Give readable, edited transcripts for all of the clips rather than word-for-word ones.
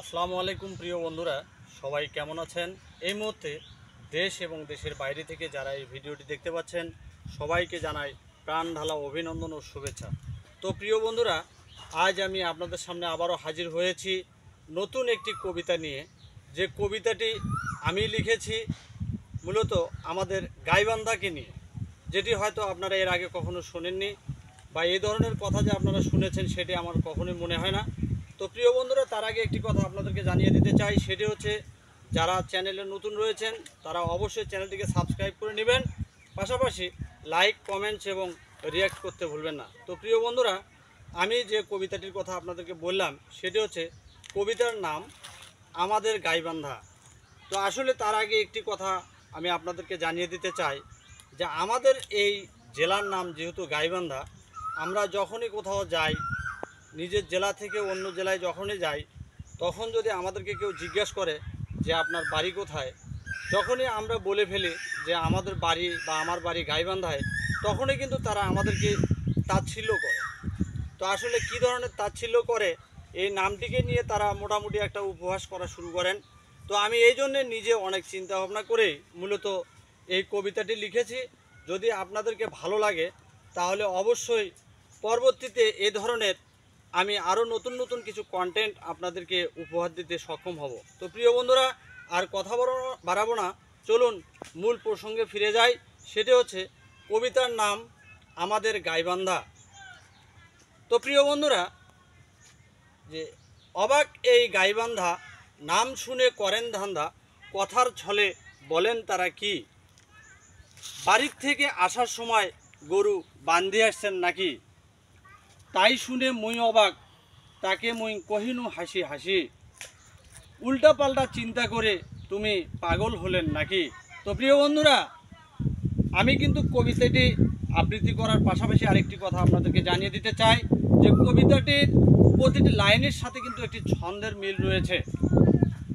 আসসালামু আলাইকুম প্রিয় বন্ধুরা, সবাই কেমন আছেন? এই মুহূর্তে দেশ এবং দেশের বাইরে থেকে যারা এই ভিডিওটি দেখতে পাচ্ছেন সবাইকে জানাই প্রাণ ঢালা অভিনন্দন ও শুভেচ্ছা। তো প্রিয় বন্ধুরা, আজ আমি আপনাদের সামনে আবারও হাজির হয়েছি নতুন একটি কবিতা নিয়ে। যে কবিতাটি আমি লিখেছি মূলত আমাদের গাইবান্ধাকে নিয়ে, যেটি হয়তো আপনারা এর আগে কখনো শোনেননি বা এই ধরনের কথা যে আপনারা শুনেছেন সেটি আমার কখনোই মনে হয় না। তো প্রিয় বন্ধুরা, তার আগে একটি কথা আপনাদেরকে জানিয়ে দিতে চাই, সেটি হচ্ছে যারা চ্যানেলে নতুন রয়েছেন তারা অবশ্যই চ্যানেলটিকে সাবস্ক্রাইব করে নেবেন, পাশাপাশি লাইক, কমেন্টস এবং রিয়্যাক্ট করতে ভুলবেন না। তো প্রিয় বন্ধুরা, আমি যে কবিতাটির কথা আপনাদেরকে বললাম সেটি হচ্ছে কবিতার নাম আমাদের গাইবান্ধা। তো আসলে তার আগে একটি কথা আমি আপনাদেরকে জানিয়ে দিতে চাই যে আমাদের এই জেলার নাম যেহেতু গাইবান্ধা, আমরা যখনই কোথাও যাই, নিজের জেলা থেকে অন্য জেলায় যখনই যাই, তখন যদি আমাদেরকে কেউ জিজ্ঞাসা করে যে আপনার বাড়ি কোথায়, যখনই আমরা বলে ফেলি যে আমাদের বাড়ি বা আমার বাড়ি গাইবান্ধায়, তখনই কিন্তু তারা আমাদেরকে তাচ্ছিল্য করে। তো আসলে কী ধরনের তাচ্ছিল্য করে, এই নামটিকে নিয়ে তারা মোটামুটি একটা উপহাস করা শুরু করেন। তো আমি এই জন্যে নিজে অনেক চিন্তা ভাবনা করেই মূলত এই কবিতাটি লিখেছি। যদি আপনাদেরকে ভালো লাগে তাহলে অবশ্যই পরবর্তীতে এ ধরনের আমি আরও নতুন নতুন কিছু কন্টেন্ট আপনাদেরকে উপহার দিতে সক্ষম হব। তো প্রিয় বন্ধুরা, আর কথা বাড়াবো না, চলুন মূল প্রসঙ্গে ফিরে যাই। সেটি হচ্ছে কবিতার নাম আমাদের গাইবান্ধা। তো প্রিয় বন্ধুরা, যে অবাক এই গাইবান্ধা, নাম শুনে করেন ধান্দা, কথার ছলে বলেন তারা কি, বাড়ির থেকে আসার সময় গরু বাঁধে আসছেন নাকি, তাই শুনে মুই অবাক, তাকে মুই কহিনু হাসি হাসি, উল্টা পাল্টা চিন্তা করে তুমি পাগল হলেন নাকি। তো প্রিয় বন্ধুরা, আমি কিন্তু কবিতাটি আবৃত্তি করার পাশাপাশি আরেকটি কথা আপনাদেরকে জানিয়ে দিতে চাই যে কবিতাটির প্রতিটি লাইনের সাথে কিন্তু একটি ছন্দের মিল রয়েছে।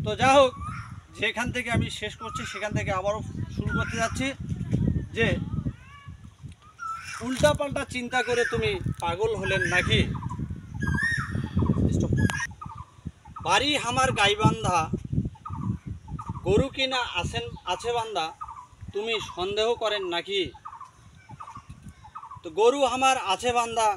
তো যা হোক, যেখান থেকে আমি শেষ করছি সেখান থেকে আবারও শুরু করতে যাচ্ছি যে উল্টা পাল্টা চিন্তা করে তুমি পাগল হলেন নাকি, বাড়ি আমার গাইবান্ধা, গরু কিনা আছে বান্ধা, তুমি সন্দেহ করেন নাকি। তো গরু আমার আছে বান্ধা,